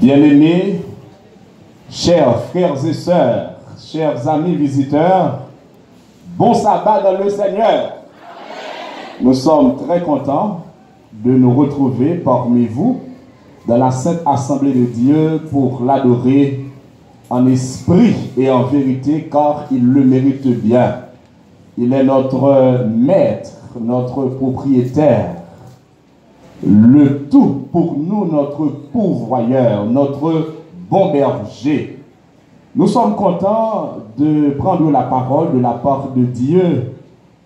Bien-aimés, chers frères et sœurs, chers amis visiteurs, bon sabbat dans le Seigneur. Nous sommes très contents de nous retrouver parmi vous dans la Sainte Assemblée de Dieu pour l'adorer en esprit et en vérité, car il le mérite bien. Il est notre maître, notre propriétaire, le tout pour nous, notre pourvoyeur, notre bon berger. Nous sommes contents de prendre la parole de la part de Dieu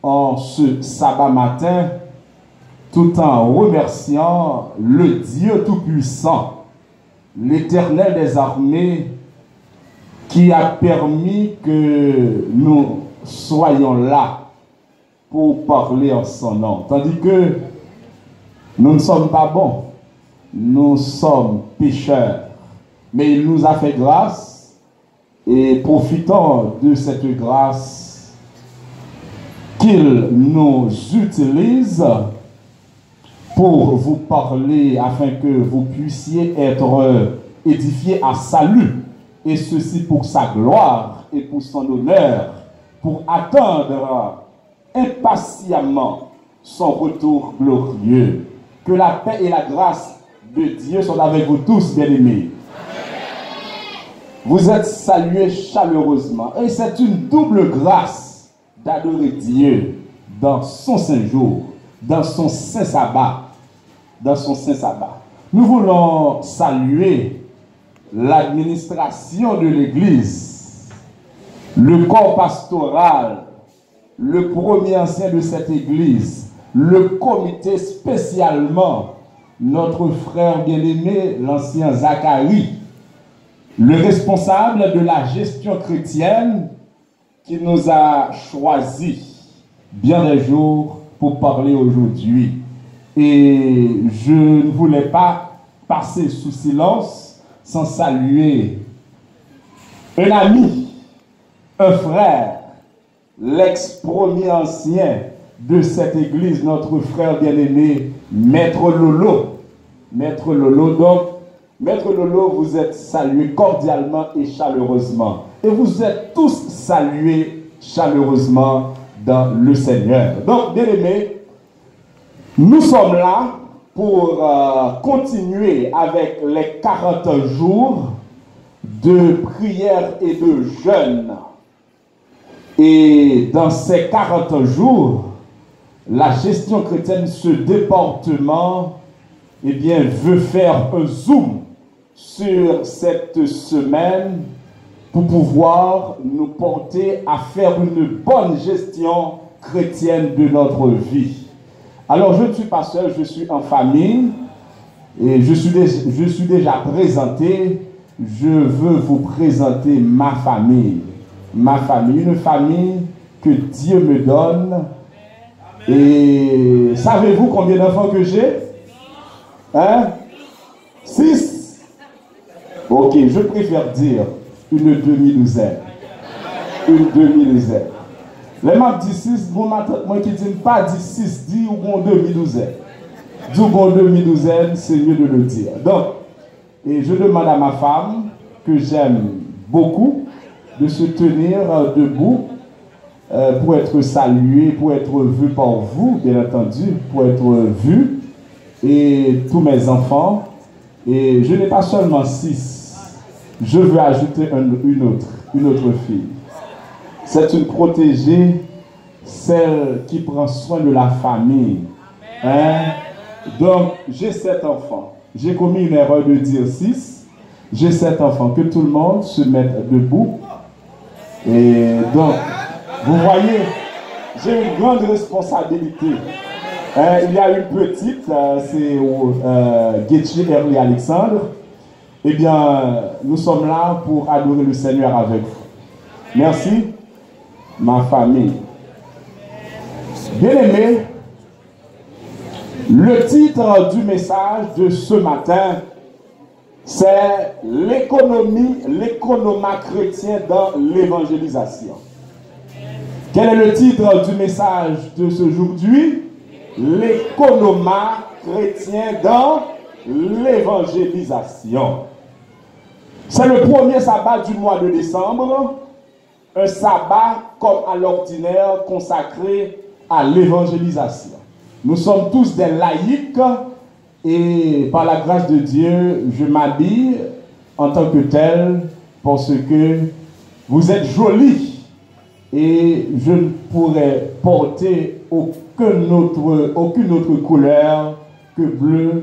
en ce sabbat matin, tout en remerciant le Dieu Tout-Puissant, l'Éternel des armées, qui a permis que nous soyons là pour parler en son nom. Tandis que nous ne sommes pas bons, nous sommes pécheurs, mais il nous a fait grâce et profitons de cette grâce qu'il nous utilise pour vous parler afin que vous puissiez être édifiés à salut, et ceci pour sa gloire et pour son honneur, pour attendre impatiemment son retour glorieux. Que la paix et la grâce de Dieu soient avec vous tous, bien-aimés. Vous êtes salués chaleureusement. Et c'est une double grâce d'adorer Dieu dans son saint jour, dans son saint sabbat. Dans son saint sabbat. Nous voulons saluer l'administration de l'Église, le corps pastoral, le premier ancien de cette Église, le comité, spécialement notre frère bien-aimé, l'ancien Zacharie, le responsable de la gestion chrétienne qui nous a choisi bien des jours pour parler aujourd'hui. Et je ne voulais pas passer sous silence sans saluer un ami, un frère, l'ex-premier ancien de cette église, notre frère bien-aimé, Maître Lolo. Maître Lolo, donc, Maître Lolo, vous êtes salué cordialement et chaleureusement. Et vous êtes tous salués chaleureusement dans le Seigneur. Donc, bien-aimés, nous sommes là pour continuer avec les 40 jours de prière et de jeûne. Et dans ces 40 jours, la gestion chrétienne, ce département, eh bien, veut faire un zoom sur cette semaine pour pouvoir nous porter à faire une bonne gestion chrétienne de notre vie. Alors, je ne suis pas seul, je suis en famille et je suis déjà présenté. Je veux vous présenter ma famille. Ma famille, une famille que Dieu me donne. Et savez-vous combien d'enfants que j'ai? Hein? 6? Ok, je préfère dire une demi-douzaine. Une demi-douzaine. Les gens disent 6, moi qui ne dis pas 6, dis ou bon demi-douzaine. Dis ou bon demi-douzaine, c'est mieux de le dire. Donc, et je demande à ma femme, que j'aime beaucoup, de se tenir debout pour être salué, pour être vu par vous, bien entendu, pour être vu, et tous mes enfants. Et je n'ai pas seulement 6, je veux ajouter une autre fille. C'est une protégée, celle qui prend soin de la famille. Hein? Donc, j'ai 7 enfants. J'ai commis une erreur de dire 6. J'ai 7 enfants. Que tout le monde se mette debout. Et donc, vous voyez, j'ai une grande responsabilité. Il y a une petite, c'est Getchi Erli Alexandre. Eh bien, nous sommes là pour adorer le Seigneur avec vous. Merci, ma famille. Bien-aimés, le titre du message de ce matin, c'est l'économat chrétien dans l'évangélisation. Quel est le titre du message de ce aujourd'hui? L'économat chrétien dans l'évangélisation. C'est le premier sabbat du mois de décembre, un sabbat comme à l'ordinaire consacré à l'évangélisation. Nous sommes tous des laïcs et par la grâce de Dieu, je m'habille en tant que tel parce que vous êtes jolis et je ne pourrais porter aucune autre couleur que bleu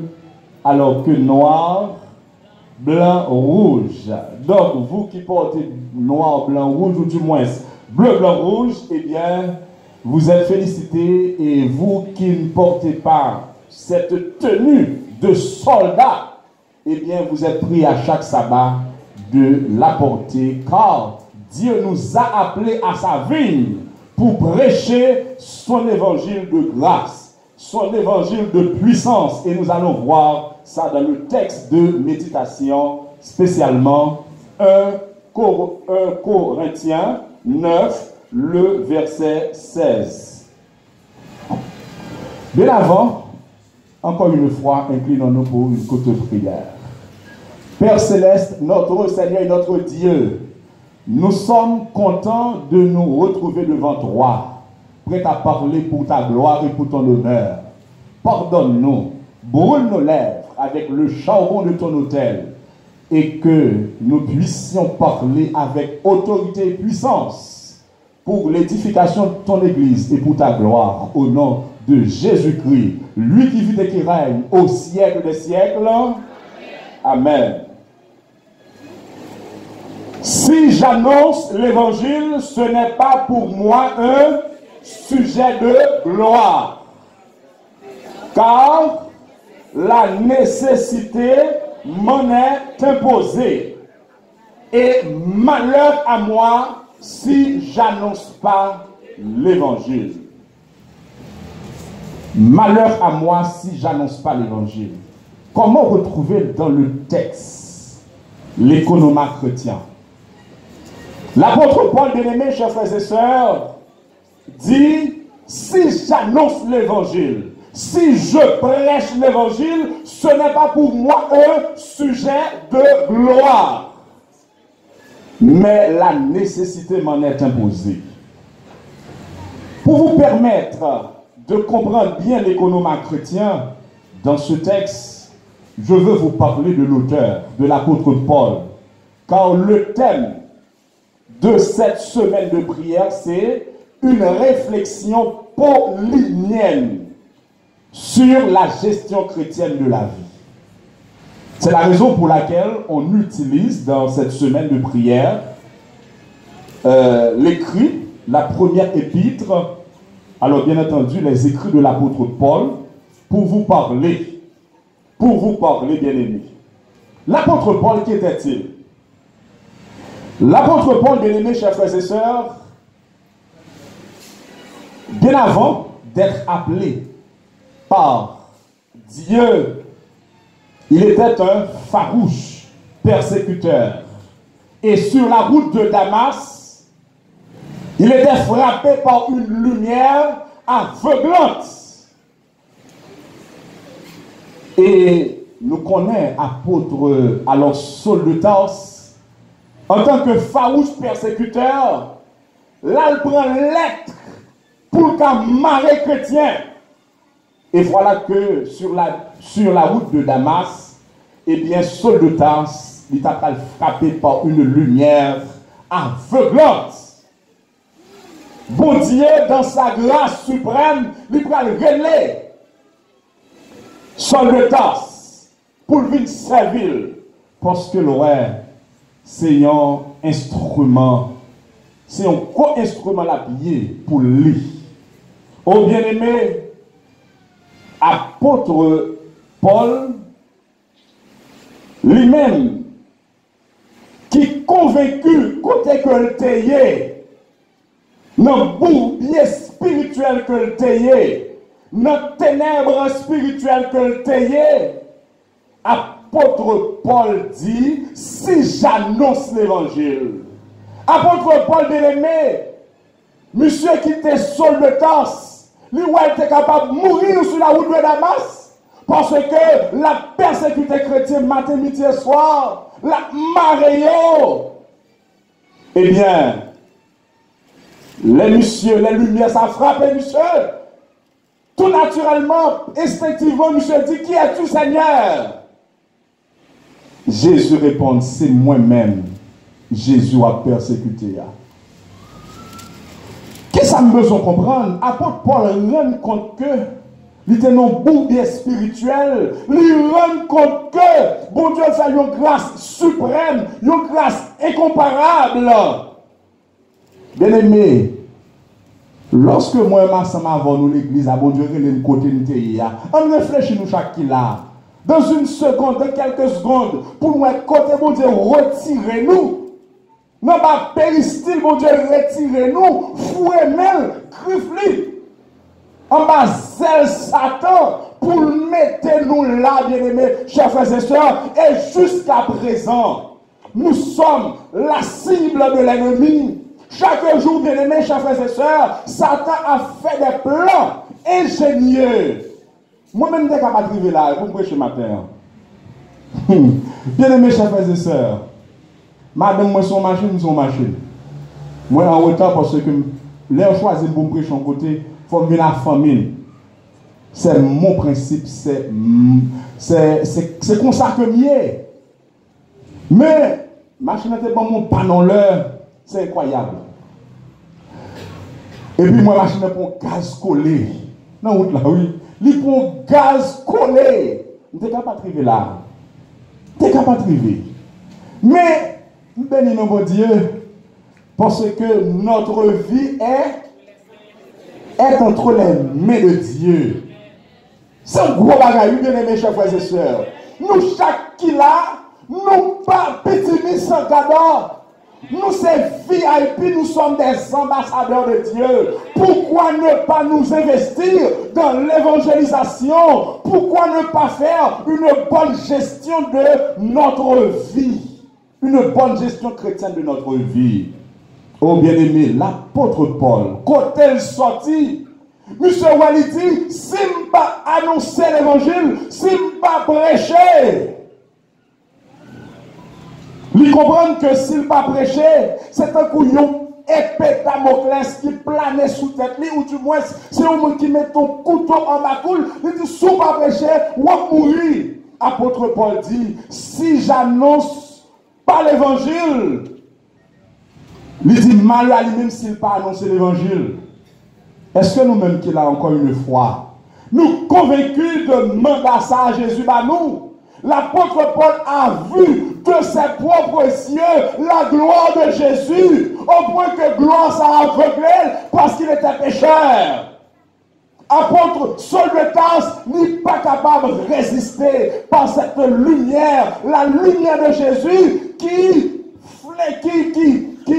alors que noir, blanc, rouge. Donc, vous qui portez noir, blanc, rouge, ou du moins bleu, blanc, rouge, eh bien, vous êtes félicités. Et vous qui ne portez pas cette tenue de soldat, eh bien, vous êtes pris à chaque sabbat de la porter, car Dieu nous a appelés à sa vigne pour prêcher son évangile de grâce, son évangile de puissance. Et nous allons voir ça dans le texte de méditation, spécialement 1 Corinthiens 9, le verset 16. Bien avant, encore une fois, inclinons-nous pour une courte prière. Père Céleste, notre Seigneur et notre Dieu, nous sommes contents de nous retrouver devant toi, prêts à parler pour ta gloire et pour ton honneur. Pardonne-nous, brûle nos lèvres avec le charbon de ton autel et que nous puissions parler avec autorité et puissance pour l'édification de ton Église et pour ta gloire, au nom de Jésus-Christ, lui qui vit et qui règne au siècle des siècles. Amen. Si j'annonce l'évangile, ce n'est pas pour moi un sujet de gloire, car la nécessité m'en est imposée. Et malheur à moi si j'annonce pas l'évangile. Malheur à moi si j'annonce pas l'évangile. Comment retrouver dans le texte l'économat chrétien? L'apôtre Paul, bien-aimé, chers frères et sœurs, dit, si j'annonce l'évangile, si je prêche l'évangile, ce n'est pas pour moi un sujet de gloire. Mais la nécessité m'en est imposée. Pour vous permettre de comprendre bien l'économat chrétien, dans ce texte, je veux vous parler de l'auteur, de l'apôtre Paul. Car le thème de cette semaine de prière, c'est une réflexion paulinienne sur la gestion chrétienne de la vie. C'est la raison pour laquelle on utilise dans cette semaine de prière l'écrit, la première épître, alors bien entendu les écrits de l'apôtre Paul, pour vous parler, bien aimé. L'apôtre Paul, qui était-il? L'apôtre Paul, bien aimé, chers frères et sœurs, bien avant d'être appelé par Dieu, il était un farouche persécuteur. Et sur la route de Damas, il était frappé par une lumière aveuglante. Et nous connaissons apôtre, alors Saul de Tarse, en tant que farouche persécuteur, là il prend l'être pour qu'un marais chrétien. Et voilà que sur la route de Damas, eh bien, Saul de Tarse, il t'a frappé par une lumière aveuglante. Bon Dieu, dans sa grâce suprême, il prend le relais. Saul de Tarse, pour venir servir, parce que c'est un instrument, c'est un co-instrument l'appuyé pour lui. Oh bien-aimé, apôtre Paul, lui-même, qui convaincu côté que le tayé, dans le bourbier spirituel que le tayé, dans les ténèbres spirituelles que le tayé, apôtre Paul dit, si j'annonce l'évangile, apôtre Paul bien-aimé, monsieur qui était Saul de Tarse, lui, il était capable de mourir sur la route de Damas, Parce que la persécuté chrétienne matin, midi et soir, la marée, eh bien, les messieurs, les lumières, ça frappe, monsieur. Tout naturellement, instinctivement, monsieur dit, qui es-tu, Seigneur? Jésus répond, c'est moi-même. Jésus a persécuté. Qu'est-ce que ça me besoin de comprendre? Apôtre Paul rend compte que il était non bon bien spirituel. Il rend compte que bon Dieu fait une grâce suprême, une grâce incomparable. Bien aimé, lorsque moi et ma soeur avons nous l'église, à bon Dieu, on réfléchit nous chaque qui là. Dans une seconde, dans quelques secondes, pour moi, côté bon Dieu, retirez-nous. Non, pas péristyle, bon Dieu, retirez-nous. Fouez-nous, crifli. En bas, zèle Satan, pour mettre nous là, bien-aimés, chers frères et sœurs, et jusqu'à présent, nous sommes la cible de l'ennemi. Chaque jour, bien-aimés, chers frères et sœurs, Satan a fait des plans ingénieux. Moi-même, je suis capable de arriver là, pour me prêcher matin. Bien-aimés, chers frères et sœurs, madame, moi, son machine. Moi, en retard, parce que l'air choisi pour me prêcher en côté, il faut venir la famille. C'est mon principe, c'est comme ça que mieux. Mais, machine n'était pas mon panon l'heure, c'est incroyable. Et puis, moi, machine est pour gaz collé. Non, là, oui. Il pour gaz collé. Je n'étais pas arrivé là. Je n'étais pas arrivé. Mais, béni mon bon Dieu, parce que notre vie est entre les mains de Dieu. C'est un gros bagage, bien aimé, chers frères et sœurs. Nous, chaque qui là, nous pas petits sans cadeau. Nous, c'est VIP, nous sommes des ambassadeurs de Dieu. Pourquoi ne pas nous investir dans l'évangélisation? Pourquoi ne pas faire une bonne gestion de notre vie? Une bonne gestion chrétienne de notre vie. Oh bien-aimé, l'apôtre Paul, quand elle sortit, monsieur Walidi, si je ne pas annoncer l'évangile, si je ne pas prêcher, ils comprennent que s'il ne pas prêcher, c'est un couillon épée Damoclès qui planait sous tête, ou du moins, c'est un monde qui met ton couteau en ma coule, il dit, si on ne pas prêcher, on va mourir. Apôtre Paul dit, si j'annonce pas l'évangile, il dit, mal à lui-même s'il n'a pas annoncé l'évangile. Est-ce que nous-mêmes qui là encore une fois, nous convaincus de mandat ça à Jésus, bah nous, l'apôtre Paul a vu de ses propres yeux la gloire de Jésus, au point que gloire ça aveuglé parce qu'il était pécheur. Apôtre Saul de Tarse n'est pas capable de résister par cette lumière, la lumière de Jésus qui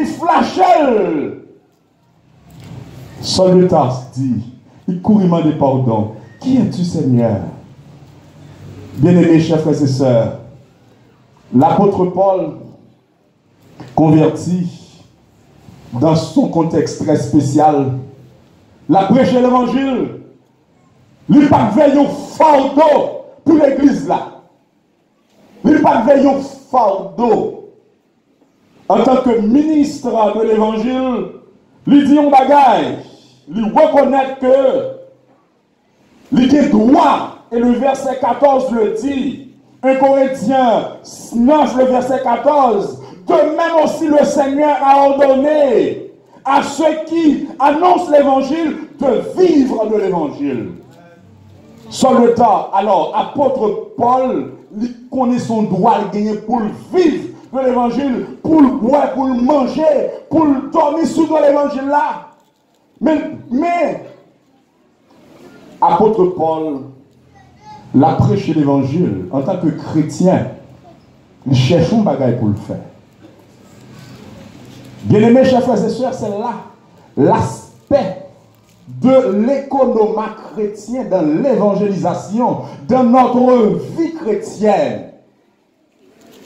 flashait. Saul de Tarse dit, il courit des pardons. Qui es-tu, Seigneur? Bien-aimés, chers frères et sœurs, l'apôtre Paul, converti dans son contexte très spécial, l'a prêché l'évangile. Il n'a pas veillé au fardeau pour l'église là. Il n'a pas veillé au fardeau. En tant que ministre de l'évangile, il dit un bagage. Il reconnaît que il a droit. Et le verset 14 le dit. 1 Corinthiens 9, le verset 14. De même aussi le Seigneur a ordonné à ceux qui annoncent l'évangile de vivre de l'évangile. Sur le temps, alors, apôtre Paul, il connaît son droit de gagner pour vivre de l'évangile, pour le boire, pour le manger, pour le dormir sous de l'évangile là. Mais, apôtre Paul, l'a prêché l'évangile en tant que chrétien, il cherche un bagage pour le faire. Bien-aimés, chers frères et sœurs, c'est là l'aspect de l'économat chrétien dans l'évangélisation, dans notre vie chrétienne.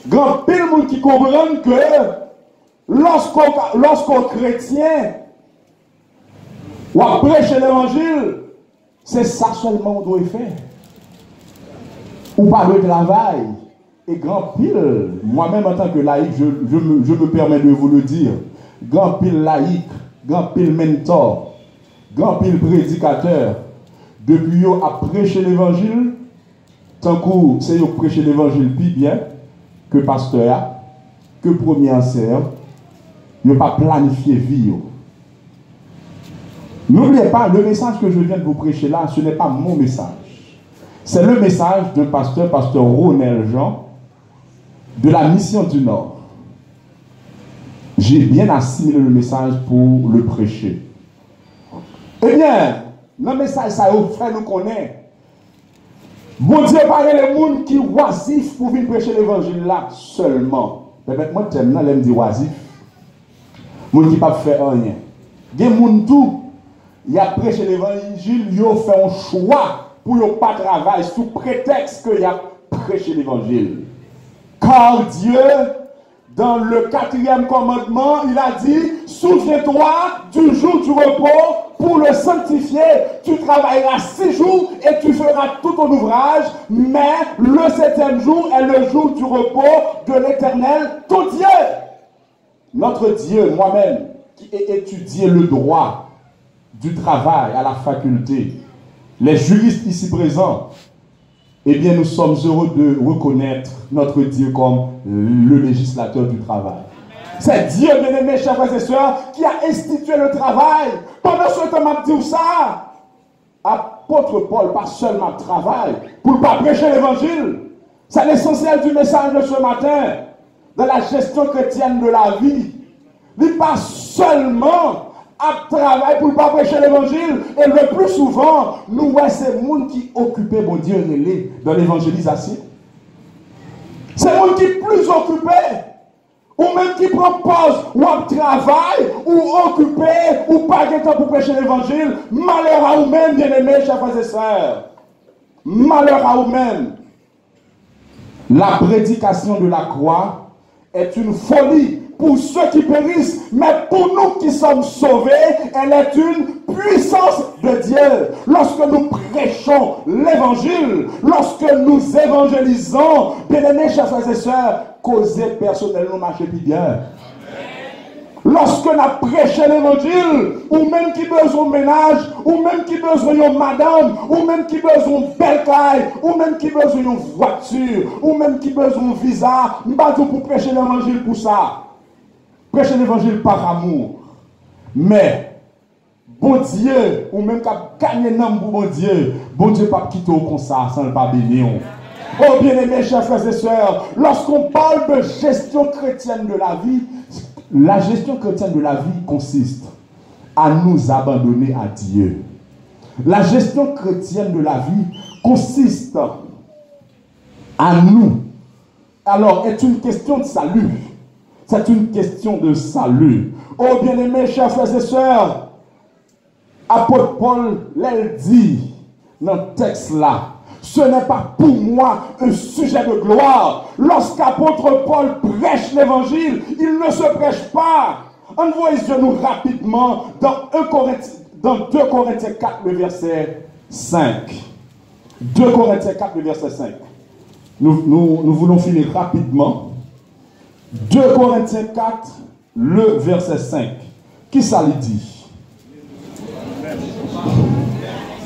Grand pile monde qui comprennent que lorsqu'on chrétien ou prêche l'évangile, c'est ça seulement qu'on doit faire. ou pas de travail. Et grand pile, moi-même en tant que laïc, je me permets de vous le dire, grand pile laïc, grand pile mentor, grand pile prédicateur, depuis yo a prêché l'évangile, tant que c'est yo prêcher l'évangile plus bien que pasteur, que premier enseignant, yo pas planifié vie yo. N'oubliez pas, le message que je viens de vous prêcher là, ce n'est pas mon message. C'est le message d'un pasteur, pasteur Ronel Jean, de la Mission du Nord. J'ai bien assimilé le message pour le prêcher. Eh bien, le message, ça fait nous connaître. Bon Dieu, parle les gens qui oisifs pour venir prêcher l'évangile là seulement. Peut-être moi, j'aime là, dit oisif. Les gens qui ne peuvent pas faire rien. Il y a des gens tout. Il a prêché l'évangile, il a fait un choix pour ne pas travailler sous prétexte qu'il a prêché l'évangile. Car Dieu, dans le 4e commandement, il a dit, souviens-toi du jour du repos pour le sanctifier. Tu travailleras 6 jours et tu feras tout ton ouvrage, mais le 7e jour est le jour du repos de l'Éternel, ton Dieu. Notre Dieu, moi-même, qui ai étudié le droit du travail à la faculté, les juristes ici présents, eh bien, nous sommes heureux de reconnaître notre Dieu comme le législateur du travail. C'est Dieu, bien-aimés, chers frères et sœurs, qui a institué le travail. Pendant ce temps, m'a dit ça. Apôtre Paul, pas seulement travail, pour ne pas prêcher l'évangile. C'est l'essentiel du message de ce matin, de la gestion chrétienne de la vie. Il n'est pas seulement à travailler pour ne pas prêcher l'évangile. Et le plus souvent, nous voyons ces gens qui occupaient, bon Dieu, dans l'évangélisation. C'est les gens qui sont plus occupés, ou même qui prennent pause, ou à travail, ou occupés, ou pas de temps pour prêcher l'évangile. Malheur à vous-même, bien-aimés, chers frères et sœurs. Malheur à vous-même. La prédication de la croix est une folie pour ceux qui périssent, mais pour nous qui sommes sauvés, elle est une puissance de Dieu. Lorsque nous prêchons l'évangile, lorsque nous évangélisons, bien-aimés, chers frères et sœurs, causer personnellement marcher plus bien. Lorsque nous avons prêché l'évangile, ou même qui besoin de ménage, ou même qui besoin de madame, ou même qui besoin de belle caille, ou même qui besoin de voiture, ou même qui besoin de visa, nous ne pour prêcher l'évangile pour ça. Prêcher l'évangile par amour. Mais, bon Dieu, ou même qu'à gagner nom pour bon Dieu pas quitter comme ça, sans le pas bénir. Oh bien-aimés, chers frères et sœurs, lorsqu'on parle de gestion chrétienne de la vie, la gestion chrétienne de la vie consiste à nous abandonner à Dieu. La gestion chrétienne de la vie consiste à nous. Alors, est une question de salut. C'est une question de salut. Oh bien-aimés, chers frères et sœurs, apôtre Paul l'a dit dans le texte là. Ce n'est pas pour moi un sujet de gloire. Lorsqu'apôtre Paul prêche l'évangile, il ne se prêche pas. Envoyez-nous rapidement dans 2 Corinthiens 4, le verset 5. 2 Corinthiens 4, le verset 5. Nous voulons finir rapidement. 2 Corinthiens 4, le verset 5. Qui ça lui dit?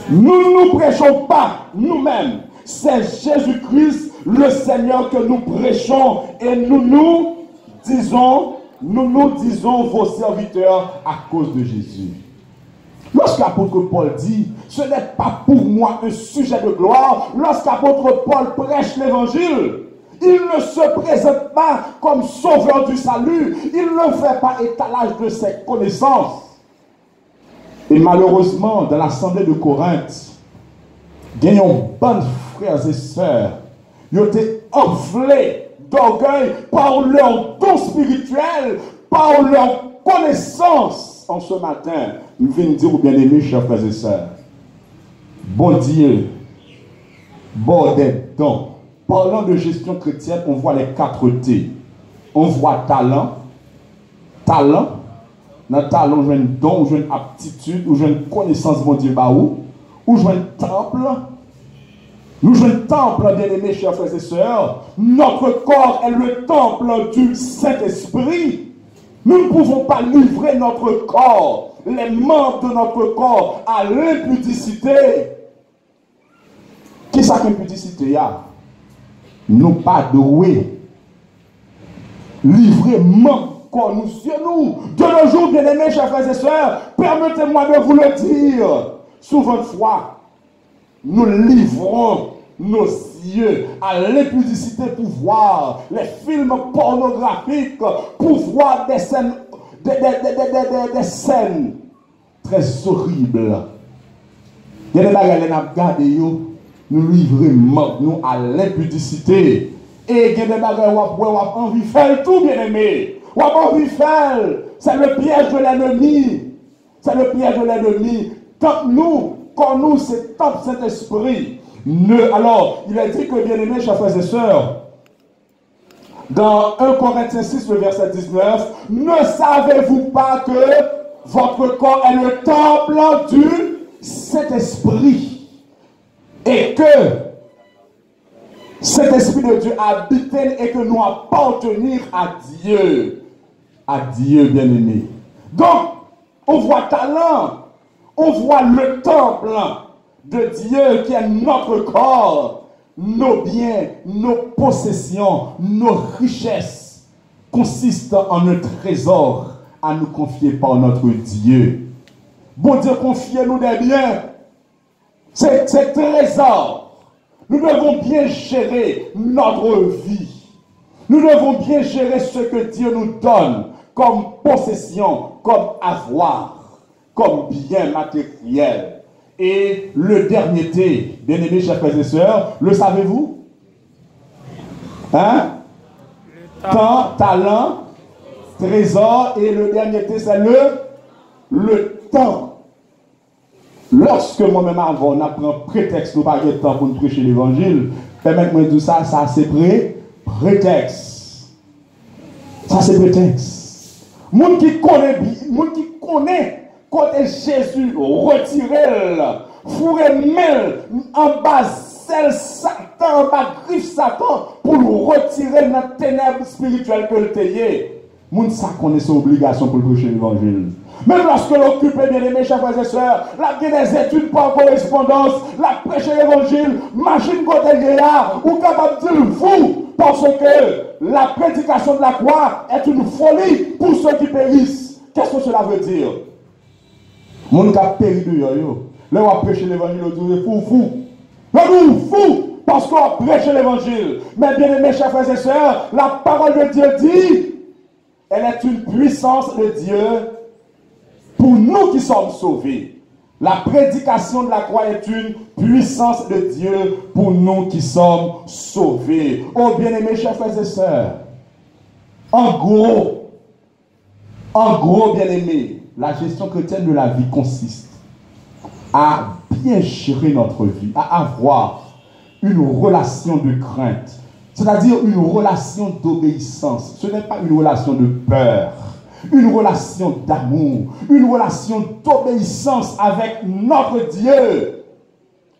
Nous ne nous prêchons pas nous-mêmes. C'est Jésus-Christ, le Seigneur, que nous prêchons. Et nous disons vos serviteurs à cause de Jésus. Lorsqu'apôtre Paul dit, ce n'est pas pour moi un sujet de gloire. Lorsqu'apôtre Paul prêche l'évangile, il ne se présente pas comme sauveur du salut. Il ne fait pas étalage de ses connaissances. Et malheureusement, dans l'assemblée de Corinthe, gagnons bonnes frères et sœurs, ils ont été enflés d'orgueil par leur don spirituel, par leur connaissance. En ce matin, nous venons dire aux bien-aimés, chers frères et sœurs, bon Dieu, bon des dons. Parlant de gestion chrétienne, on voit les 4 T. On voit talent. Talent. Dans le talent, on voit un don, on voit une aptitude, on voit une connaissance, mon Dieu, ou je vois un temple. Nous jouons le temple, bien-aimés, chers frères et sœurs. Notre corps est le temple du Saint-Esprit. Nous ne pouvons pas livrer notre corps, les membres de notre corps, à l'impudicité. Qui ça l'impudicité? Nous pas doués. Livrer membres corps nous sur nous. De nos jours, bien-aimés, chers frères et sœurs, permettez-moi de vous le dire. Souvent de fois, nous livrons nos yeux à l'impudicité pour voir les films pornographiques, pour voir des scènes, des scènes très horribles. Il y a des bagages qui nous livrons nous à l'impudicité. Et il y a des bagages qui ont envie de faire tout, bien aimé. On a envie de faire. C'est le piège de l'ennemi. C'est le piège de l'ennemi. Quand nous, c'est tant Saint-Esprit. Alors, il a dit que, bien aimés, chers frères et sœurs, dans 1 Corinthiens 6, le verset 19, ne savez-vous pas que votre corps est le temple du Saint-Esprit et que cet Esprit de Dieu habite et que nous appartenir à Dieu. À Dieu, bien aimé. Donc, on voit talent. On voit le temple de Dieu qui est notre corps, nos biens, nos possessions, nos richesses consistent en un trésor à nous confier par notre Dieu. Bon Dieu, confiez-nous des biens. C'est trésor. Nous devons bien gérer notre vie. Nous devons bien gérer ce que Dieu nous donne comme possession, comme avoir, comme bien matériel. Et le dernier T, bien aimés chers frères et sœurs, le savez-vous? Hein? Temps, talent, trésor, et le dernier T, c'est le temps. Lorsque moi-même avant, on apprend prétexte, nous pas de temps pour nous prêcher l'évangile, permettez-moi de dire ça c'est prétexte. Ça c'est prétexte. Moun qui connaît, quand Jésus retiré, fourré mêle en bas, celle Satan, en bas, griffe Satan, pour nous retirer notre ténèbre spirituelle que le tayé. Moun ça connaît son obligation pour prêcher l'évangile. Même lorsque l'occupe, bien aimé, chers frères et sœurs, la vie des études par correspondance, la prêcher l'évangile, machine côté guérard, ou capable de dire vous, parce que la prédication de la croix est une folie pour ceux qui périssent. Qu'est-ce que cela veut dire? Mon qui a péri de yo, là on a prêché l'évangile, on dit fou. Fou, parce qu'on a prêché l'évangile. Mais bien aimé, chers frères et sœurs, la parole de Dieu dit, elle est une puissance de Dieu pour nous qui sommes sauvés. La prédication de la croix est une puissance de Dieu pour nous qui sommes sauvés. Oh bien-aimés, chers frères et sœurs, en gros, bien-aimés, la gestion chrétienne de la vie consiste à bien gérer notre vie, à avoir une relation de crainte, c'est-à-dire une relation d'obéissance. Ce n'est pas une relation de peur. Une relation d'amour, une relation d'obéissance avec notre Dieu.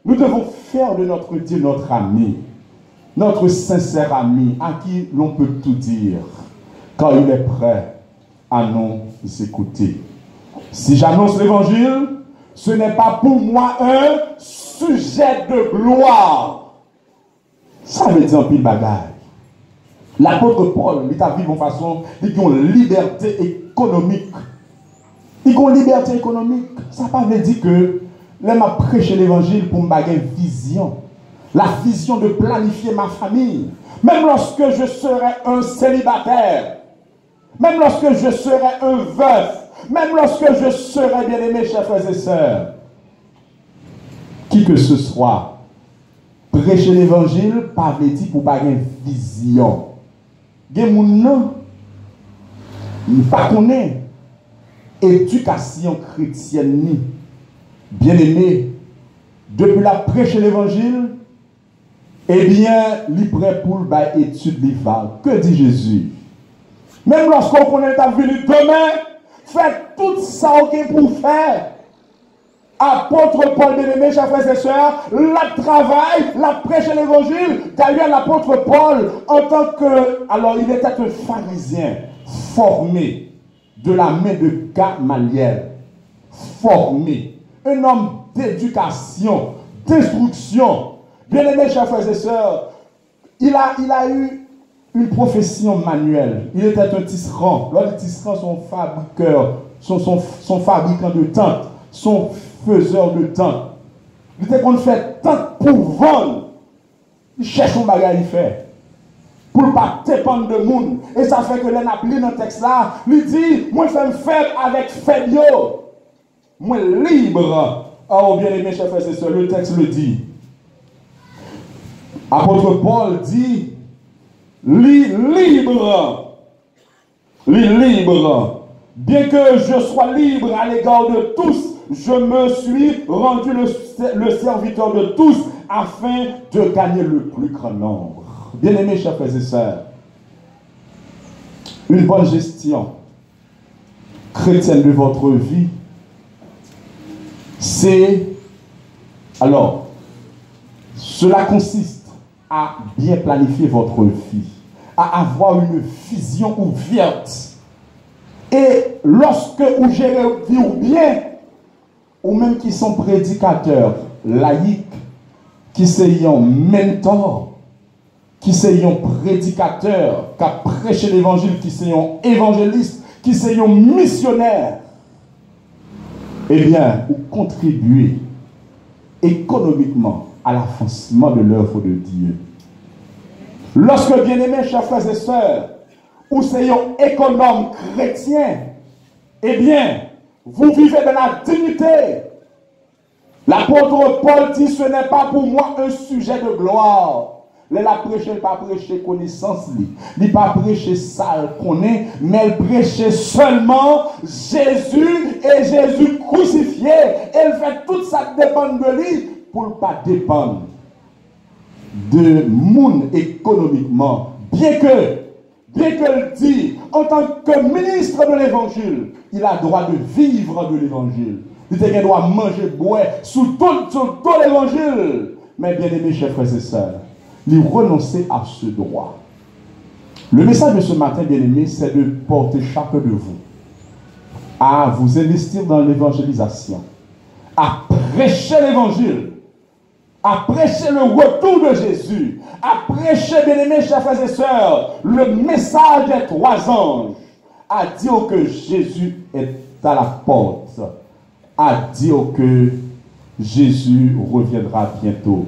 Nous devons faire de notre Dieu notre ami, notre sincère ami, à qui l'on peut tout dire, quand il est prêt à nous écouter. Si j'annonce l'évangile, ce n'est pas pour moi un sujet de gloire. Ça veut dire un pile bagaille. L'apôtre Paul, il a vécu de façon, il a une liberté économique. Il a une liberté économique. Ça ne veut pas dire que là, je prêche l'évangile pour me baguer une vision. La vision de planifier ma famille. Même lorsque je serai un célibataire, même lorsque je serai un veuf, même lorsque je serai bien aimé, chers frères et sœurs, qui que ce soit, prêcher l'évangile, pas veut dire pour baguer une vision. Gen moun nan, pas connaît éducation chrétienne ni. Bien aimé, depuis la prêche l'évangile, eh bien, li prêt pour le étude l'IVA. Que dit Jésus? Même lorsqu'on connaît ta venue demain, faites tout ça pour faire. Apôtre Paul, bien-aimé, chers frères et sœurs, la travail, la prêche l'évangile. D'ailleurs, l'apôtre Paul, en tant que... Alors, il était un pharisien formé de la main de Gamaliel. Formé. Un homme d'éducation, d'instruction. Bien-aimé, chers frères et sœurs, il a eu une profession manuelle. Il était un tisserand. Les tisserands sont fabriqueurs, sont fabricants de tentes, sont faiseurs de tentes. Il était qu'on fait tente pour vendre. Il cherche son bagage, il fait. Pour ne pas dépendre de monde. Et ça fait que l'on a pris dans le texte là, il dit, moi je fais faible avec faible. Moi libre. Oh bien aimé, chers frères et sœurs, le texte le dit. Apôtre Paul dit, libre. Bien que je sois libre à l'égard de tous, je me suis rendu le serviteur de tous afin de gagner le plus grand nombre. Bien-aimés, chers frères et sœurs, une bonne gestion chrétienne de votre vie, cela consiste à bien planifier votre vie, à avoir une vision ouverte. Et lorsque vous gérez ou bien, ou même qui sont prédicateurs laïcs, qui sont mentors, qui sont prédicateurs, qui prêchent l'évangile, qui sont évangélistes, qui sont missionnaires, eh bien, vous contribuez économiquement à l'avancement de l'œuvre de Dieu. Lorsque, bien-aimés, chers frères et sœurs, ou c'est un économe chrétien, eh bien, vous vivez dans la dignité. L'apôtre Paul dit, ce n'est pas pour moi un sujet de gloire. Il n'a pas prêché connaissance, il n'a pas prêché ça qu'on est, mais il prêchait seulement Jésus et Jésus crucifié. Elle fait tout ça dépend de lui pour ne pas dépendre de monde économiquement. Bien qu'elle dit, en tant que ministre de l'évangile, il a le droit de vivre de l'évangile. Il a le droit de manger, boire, sous tout l'évangile. Mais bien aimés, chers frères et sœurs, il renoncer à ce droit. Le message de ce matin, bien aimés, c'est de porter chacun de vous à vous investir dans l'évangélisation, à prêcher l'évangile, à prêcher le retour de Jésus, à prêcher, bien-aimés, chers frères et sœurs, le message des 3 anges, à dire que Jésus est à la porte, à dire que Jésus reviendra bientôt.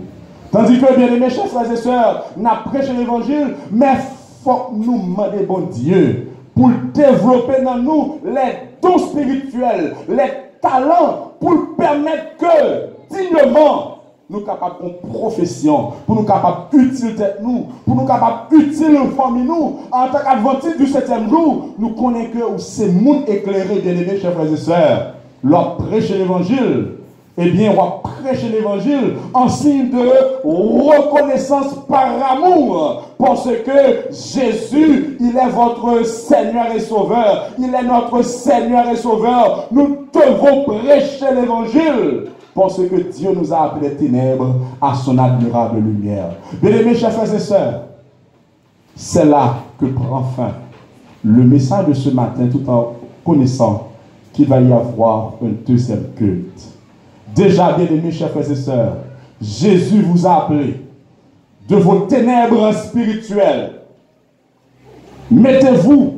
Tandis que, bien-aimés, chers frères et sœurs, nous prêchons l'évangile, mais il faut nous demander, bon Dieu, pour développer dans nous les dons spirituels, les talents, pour permettre que, dignement, nous capables de profession, pour nous capables d'utile tête nous, pour nous capables d'utile famille nous, en tant qu'adventiste du 7e jour, nous connaissons que c'est monde éclairé, bien-aimés, chers frères et sœurs, leur prêcher l'évangile. Eh bien, on va prêcher l'évangile en signe de reconnaissance par amour. Parce que Jésus, il est votre Seigneur et Sauveur. Il est notre Seigneur et Sauveur. Nous devons prêcher l'évangile. Parce que Dieu nous a appelés ténèbres à son admirable lumière. Bien-aimés, chers frères et sœurs, c'est là que prend fin le message de ce matin, tout en connaissant qu'il va y avoir un 2e culte. Déjà, bien-aimés, chers frères et sœurs, Jésus vous a appelé de vos ténèbres spirituelles. Mettez-vous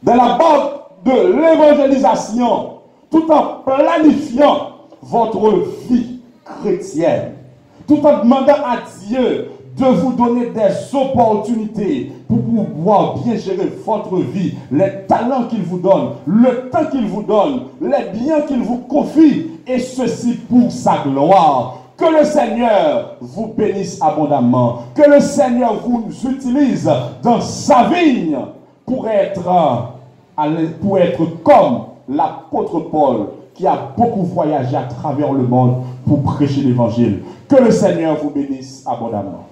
dans la barque de l'évangélisation tout en planifiant votre vie chrétienne, tout en demandant à Dieu de vous donner des opportunités pour pouvoir bien gérer votre vie, les talents qu'il vous donne, le temps qu'il vous donne, les biens qu'il vous confie, et ceci pour sa gloire. Que le Seigneur vous bénisse abondamment, que le Seigneur vous utilise dans sa vigne pour être comme l'apôtre Paul, qui a beaucoup voyagé à travers le monde pour prêcher l'évangile. Que le Seigneur vous bénisse abondamment.